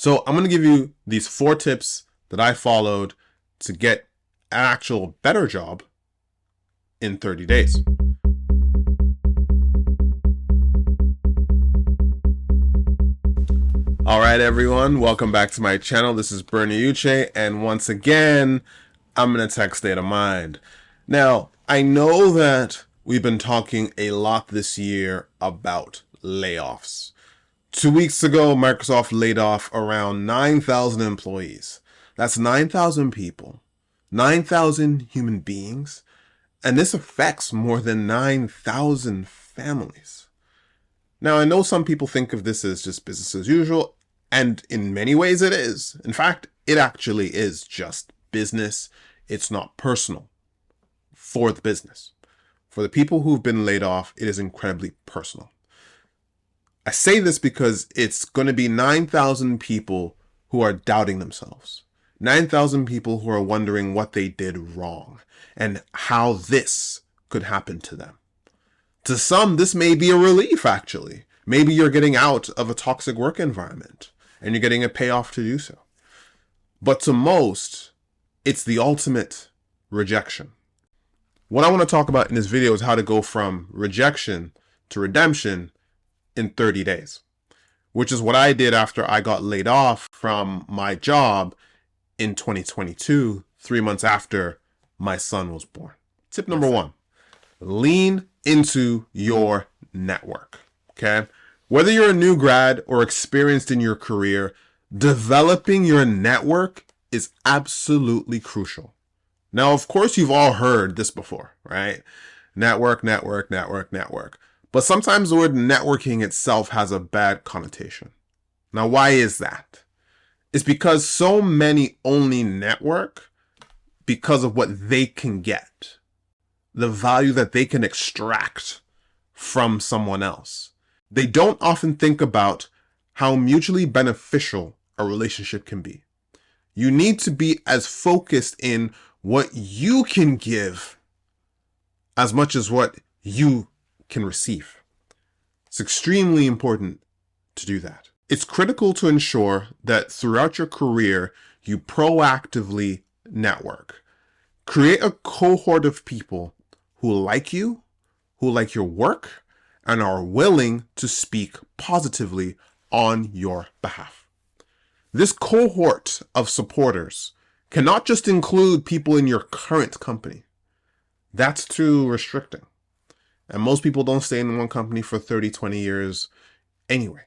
So I'm going to give you these 4 tips that I followed to get an actual better job in 30 days. All right, everyone, welcome back to my channel. This is Bernie Uche, and once again, I'm in a tech state of mind. Now, I know that we've been talking a lot this year about layoffs. 2 weeks ago, Microsoft laid off around 9,000 employees. That's 9,000 people, 9,000 human beings, and this affects more than 9,000 families. Now, I know some people think of this as just business as usual, and in many ways it is. In fact, it actually is just business. It's not personal for the business. For the people who've been laid off, it is incredibly personal. I say this because it's going to be 9,000 people who are doubting themselves. 9,000 people who are wondering what they did wrong and how this could happen to them. To some, this may be a relief, actually. Maybe you're getting out of a toxic work environment and you're getting a payoff to do so. But to most, it's the ultimate rejection. What I want to talk about in this video is how to go from rejection to redemption in 30 days, which is what I did after I got laid off from my job in 2022, 3 months after my son was born. Tip number 1, lean into your network, okay? Whether you're a new grad or experienced in your career, developing your network is absolutely crucial. Now, of course, you've all heard this before, right? Network. But sometimes the word networking itself has a bad connotation. Now, why is that? It's because so many only network because of what they can get, the value that they can extract from someone else. They don't often think about how mutually beneficial a relationship can be. You need to be as focused in what you can give as much as what you can receive. It's extremely important to do that. It's critical to ensure that throughout your career, you proactively network. Create a cohort of people who like you, who like your work, and are willing to speak positively on your behalf. This cohort of supporters cannot just include people in your current company. That's too restricting. And most people don't stay in one company for 30, 20 years anyway.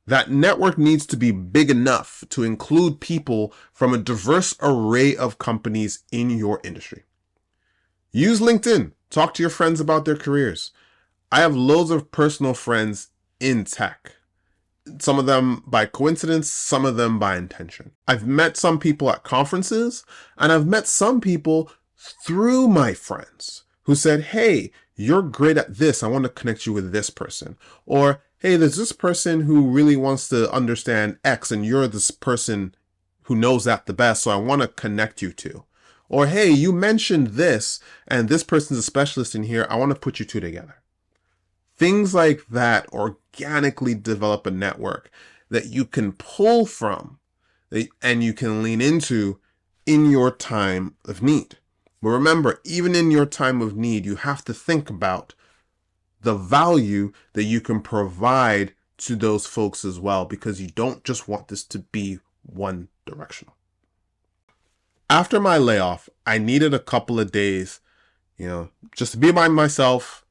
That network needs to be big enough to include people from a diverse array of companies in your industry. Use LinkedIn. Talk to your friends about their careers. I have loads of personal friends in tech. Some of them by coincidence, some of them by intention. I've met some people at conferences, and I've met some people through my friends who said, hey, you're great at this. I want to connect you with this person. Or, hey, there's this person who really wants to understand X, and you're this person who knows that the best, so I want to connect you to. Or, hey, you mentioned this, and this person's a specialist in here. I want to put you two together. Things like that organically develop a network that you can pull from and you can lean into in your time of need. But remember, even in your time of need, you have to think about the value that you can provide to those folks as well, because you don't just want this to be one directional. After my layoff, I needed a couple of days, just to be by myself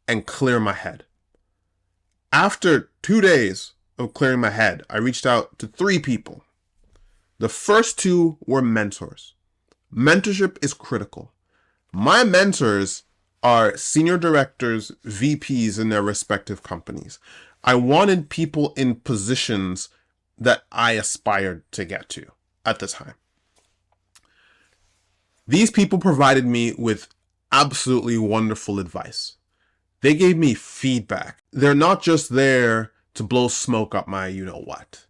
and clear my head. After 2 days of clearing my head, I reached out to 3 people. The first 2 were mentors. Mentorship is critical. My mentors are senior directors, VPs in their respective companies. I wanted people in positions that I aspired to get to at the time. These people provided me with absolutely wonderful advice. They gave me feedback. They're not just there to blow smoke up my you-know-what.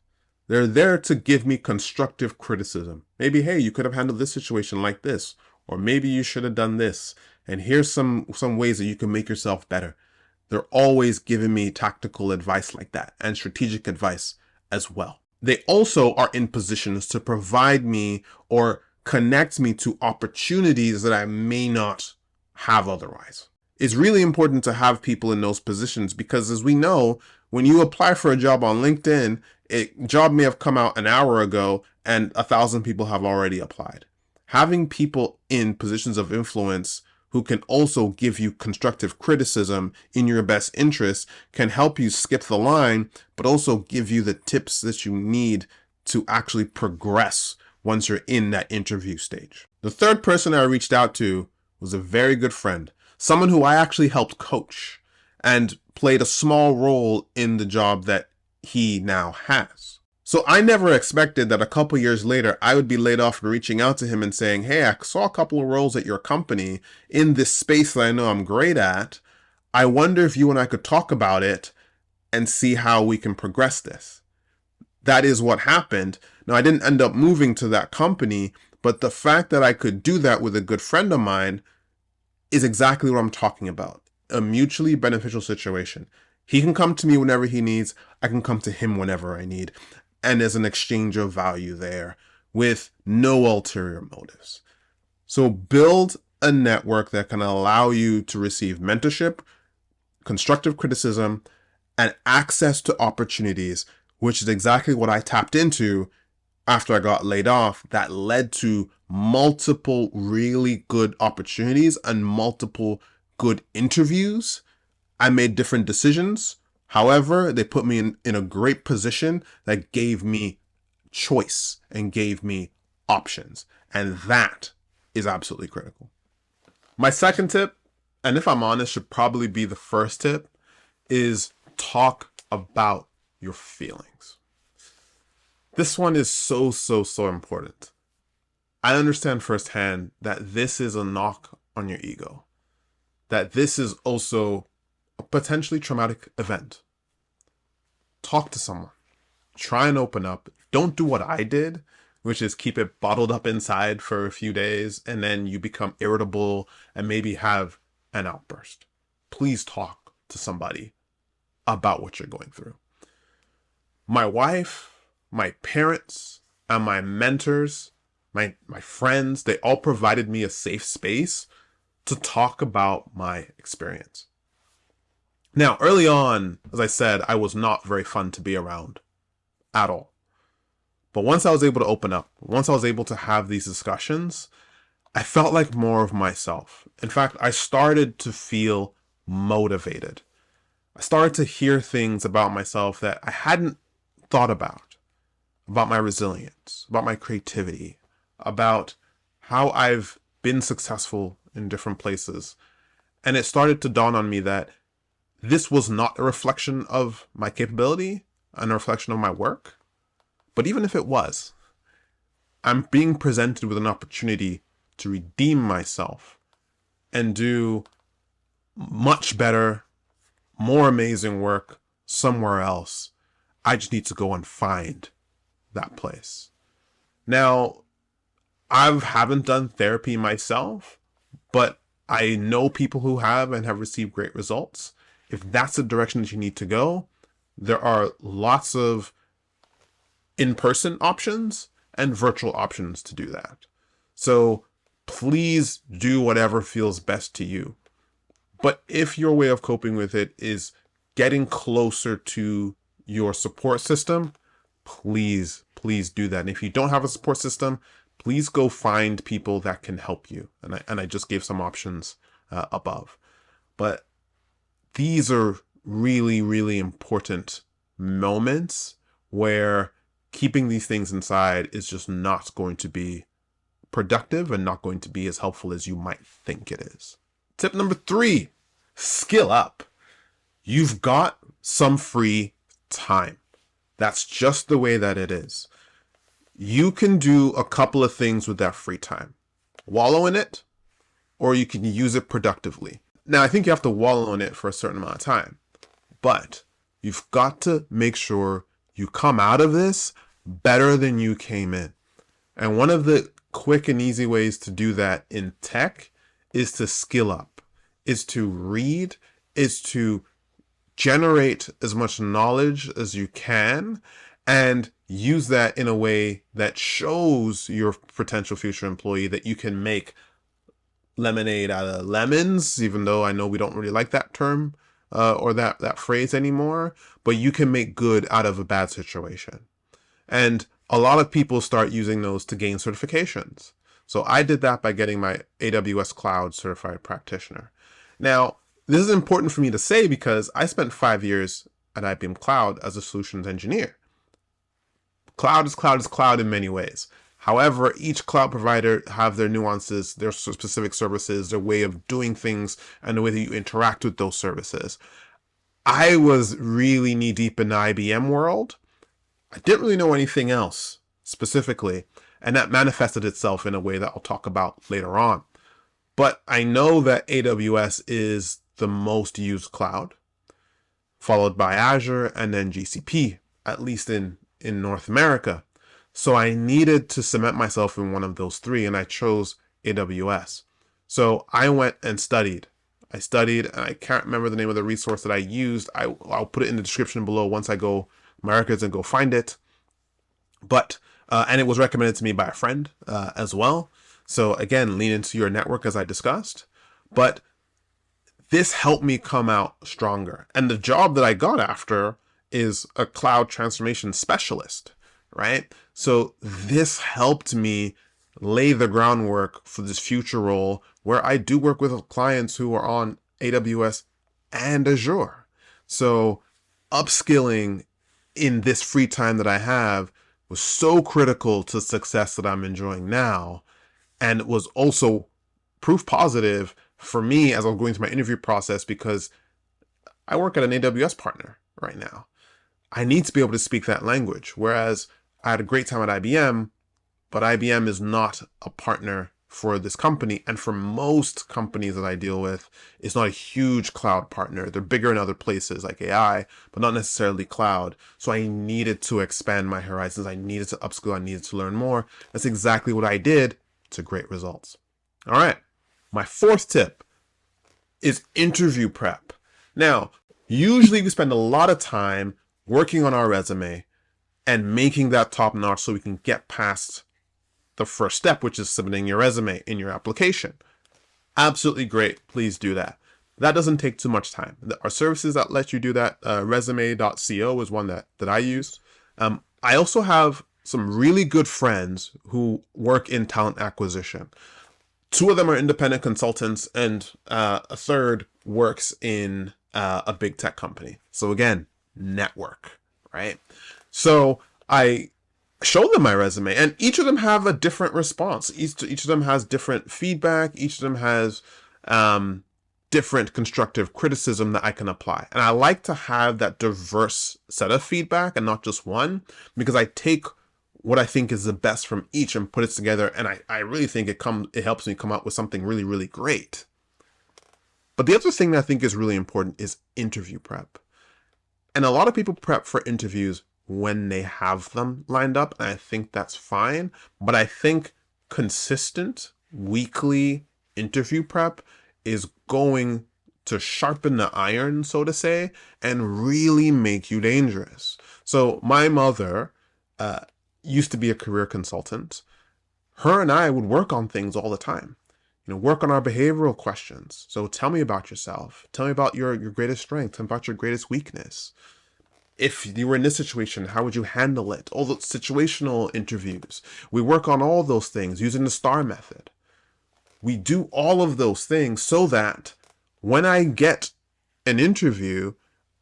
They're there to give me constructive criticism. Maybe, hey, you could have handled this situation like this, or maybe you should have done this, and here's some ways that you can make yourself better. They're always giving me tactical advice like that, and strategic advice as well. they also are in positions to provide me or connect me to opportunities that I may not have otherwise. It's really important to have people in those positions because, as we know, when you apply for a job on LinkedIn, a job may have come out an hour ago and 1,000 people have already applied. Having people in positions of influence who can also give you constructive criticism in your best interest can help you skip the line, but also give you the tips that you need to actually progress once you're in that interview stage. The third person I reached out to was a very good friend, someone who I actually helped coach and played a small role in the job that he now has. So I never expected that a couple years later, I would be laid off and reaching out to him and saying, hey, I saw a couple of roles at your company in this space that I know I'm great at. I wonder if you and I could talk about it and see how we can progress this. That is what happened. Now, I didn't end up moving to that company, but the fact that I could do that with a good friend of mine is exactly what I'm talking about. A mutually beneficial situation. He can come to me whenever he needs. I can come to him whenever I need. And there's an exchange of value there with no ulterior motives. So build a network that can allow you to receive mentorship, constructive criticism, and access to opportunities, which is exactly what I tapped into after I got laid off. That led to multiple really good opportunities and multiple good interviews. I made different decisions. However, they put me in a great position that gave me choice and gave me options. And that is absolutely critical. My second tip, and if I'm honest, should probably be the first tip, is talk about your feelings. This one is so important. I understand firsthand that this is a knock on your ego, that this is also a potentially traumatic event. Talk to someone. Try and open up. Don't do what I did, which is keep it bottled up inside for a few days and then you become irritable and maybe have an outburst. Please talk to somebody about what you're going through. My wife, my parents, and my mentors, my friends, they all provided me a safe space to talk about my experience. Now, early on, as I said, I was not very fun to be around at all. But once I was able to open up, once I was able to have these discussions, I felt like more of myself. In fact, I started to feel motivated. I started to hear things about myself that I hadn't thought about my resilience, about my creativity, about how I've been successful in different places. And it started to dawn on me that this was not a reflection of my capability and a reflection of my work. But even if it was, I'm being presented with an opportunity to redeem myself and do much better, more amazing work somewhere else. I just need to go and find that place. Now, I haven't done therapy myself, but I know people who have and have received great results. If that's the direction that you need to go, there are lots of in-person options and virtual options to do that. So please do whatever feels best to you. But if your way of coping with it is getting closer to your support system, please do that. And if you don't have a support system, please go find people that can help you. And I just gave some options above. But these are really important moments where keeping these things inside is just not going to be productive and not going to be as helpful as you might think it is. Tip number 3, skill up. You've got some free time. That's just the way that it is. You can do a couple of things with that free time. Wallow in it, or you can use it productively. Now, I think you have to wallow in it for a certain amount of time, but you've got to make sure you come out of this better than you came in. And one of the quick and easy ways to do that in tech is to skill up, is to read, is to generate as much knowledge as you can, and use that in a way that shows your potential future employee that you can make lemonade out of lemons, even though I know we don't really like that term or that phrase anymore, but you can make good out of a bad situation. And a lot of people start using those to gain certifications. So I did that by getting my AWS Cloud Certified Practitioner. Now, this is important for me to say because I spent 5 years at IBM Cloud as a solutions engineer. Cloud is cloud in many ways. However, each cloud provider have their nuances, their specific services, their way of doing things, and the way that you interact with those services. I was really knee deep in the IBM world. I didn't really know anything else specifically, and that manifested itself in a way that I'll talk about later on. But I know that AWS is the most used cloud, followed by Azure and then GCP, at least in North America. So I needed to cement myself in one of those three, and I chose AWS. So I went and studied. I studied, and I can't remember the name of the resource that I used. I'll put it in the description below once I go my records and go find it. But and it was recommended to me by a friend as well. So again, lean into your network as I discussed. But this helped me come out stronger. And the job that I got after is a cloud transformation specialist, right? So this helped me lay the groundwork for this future role where I do work with clients who are on AWS and Azure. So upskilling in this free time that I have was so critical to the success that I'm enjoying now. And it was also proof positive for me as I'm going through my interview process because I work at an AWS partner right now. I need to be able to speak that language. Whereas I had a great time at IBM, but IBM is not a partner for this company. And for most companies that I deal with, it's not a huge cloud partner. They're bigger in other places like AI, but not necessarily cloud. So I needed to expand my horizons. I needed to upskill. I needed to learn more. That's exactly what I did to great results. All right. My fourth tip is interview prep. Now, usually we spend a lot of time working on our resume and making that top notch so we can get past the first step, which is submitting your resume in your application. Absolutely great. Please do that. That doesn't take too much time. There are services that let you do that. Resume.co is one that I use. I also have some really good friends who work in talent acquisition. Two of them are independent consultants, and a third works in a big tech company. So again, network, right? So I show them my resume, and each of them have a different response. Each of them has different feedback. Each of them has different constructive criticism that I can apply. And I like to have that diverse set of feedback and not just one, because I take what I think is the best from each and put it together. And I really think it helps me come up with something really, really great. But the other thing that I think is really important is interview prep. And a lot of people prep for interviews when they have them lined up, and I think that's fine. But I think consistent weekly interview prep is going to sharpen the iron, so to say, and really make you dangerous. So my mother used to be a career consultant. Her and I would work on things all the time. Work on our behavioral questions. So tell me about yourself. Tell me about your greatest strength. Tell me about your greatest weakness. If you were in this situation, how would you handle it? All the situational interviews. We work on all those things using the STAR method. We do all of those things so that when I get an interview,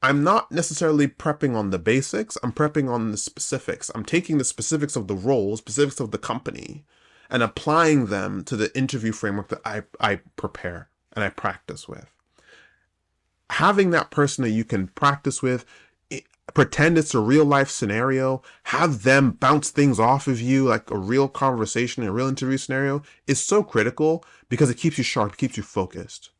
I'm not necessarily prepping on the basics. I'm prepping on the specifics. I'm taking the specifics of the role, specifics of the company, and applying them to the interview framework that I prepare and I practice with. Having that person that you can practice with, pretend it's a real life scenario, have them bounce things off of you like a real conversation, a real interview scenario, is so critical because it keeps you sharp, it keeps you focused.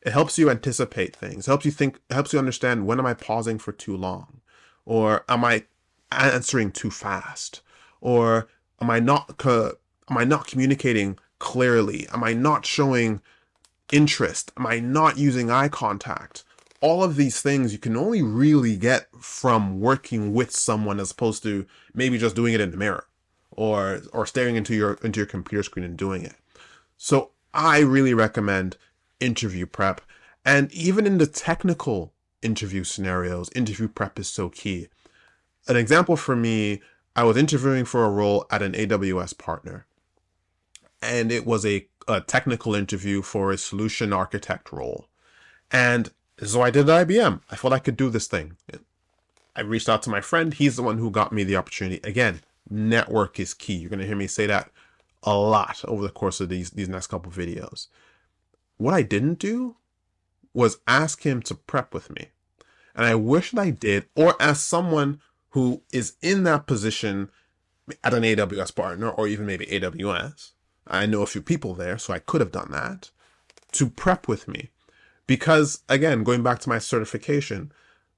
It helps you anticipate things, helps you understand, when am I pausing for too long? Or am I answering too fast? Or am I not communicating clearly? Am I not showing interest? Am I not using eye contact? all of these things you can only really get from working with someone, as opposed to maybe just doing it in the mirror or staring into your computer screen and doing it. So I really recommend interview prep. And even in the technical interview scenarios, interview prep is so key. An example for me, I was interviewing for a role at an AWS partner, and it was a technical interview for a solution architect role. And so I did at IBM. I thought I could do this thing. I reached out to my friend. He's the one who got me the opportunity. Again, network is key. You're going to hear me say that a lot over the course of these next couple videos. What I didn't do was ask him to prep with me. And I wish that I did, or as someone who is in that position at an AWS partner, or even maybe AWS. I know a few people there, so I could have done that, to prep with me. Because again, going back to my certification,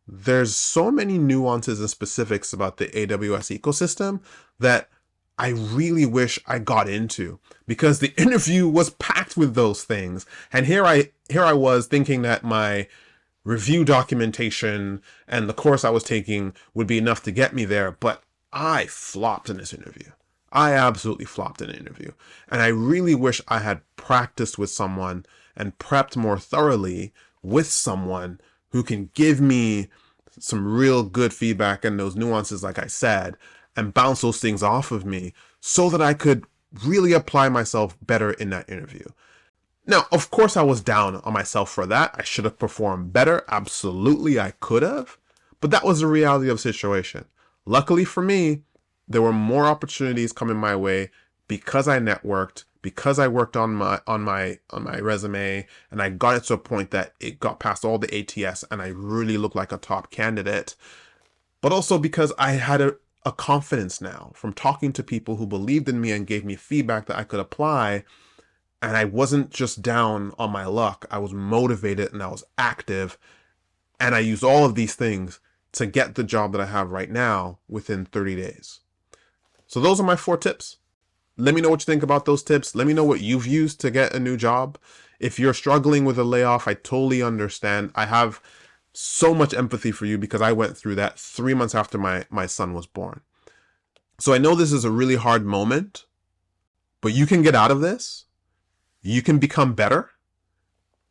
there's so many nuances and specifics about the AWS ecosystem that I really wish I got into, because the interview was packed with those things. And here I was thinking that my review documentation and the course I was taking would be enough to get me there, but I flopped in this interview. I absolutely flopped in an interview. And I really wish I had practiced with someone and prepped more thoroughly with someone who can give me some real good feedback and those nuances, like I said, and bounce those things off of me so that I could really apply myself better in that interview. Now, of course, I was down on myself for that. I should have performed better. Absolutely, I could have. But that was the reality of the situation. Luckily for me, there were more opportunities coming my way because I networked, because I worked on my resume, and I got it to a point that it got past all the ATS and I really looked like a top candidate. But also because I had a confidence now from talking to people who believed in me and gave me feedback that I could apply. And I wasn't just down on my luck. I was motivated and I was active. And I used all of these things to get the job that I have right now within 30 days. So those are my 4 tips. Let me know what you think about those tips. Let me know what you've used to get a new job. If you're struggling with a layoff, I totally understand. I have so much empathy for you because I went through that 3 months after my son was born. So I know this is a really hard moment, but you can get out of this. You can become better.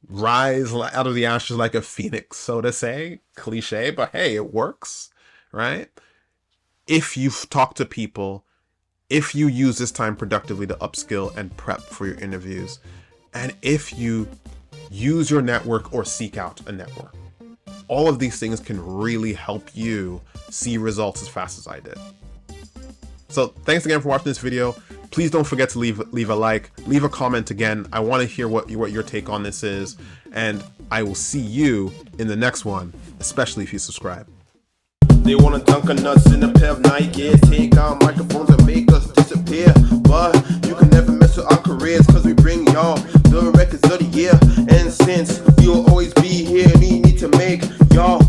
Rise out of the ashes like a phoenix, so to say. Cliche, but hey, it works, right? If you've talked to people, if you use this time productively to upskill and prep for your interviews, and if you use your network or seek out a network. All of these things can really help you see results as fast as I did. So thanks again for watching this video. Please don't forget to leave a like, leave a comment again. I want to hear what your take on this is, and I will see you in the next one, especially if you subscribe. They wanna dunk on us in a pair of Nikes, take our microphones and make us disappear. But you can never mess with our careers, cause we bring y'all the records of the year. And since we will always be here, we need to make y'all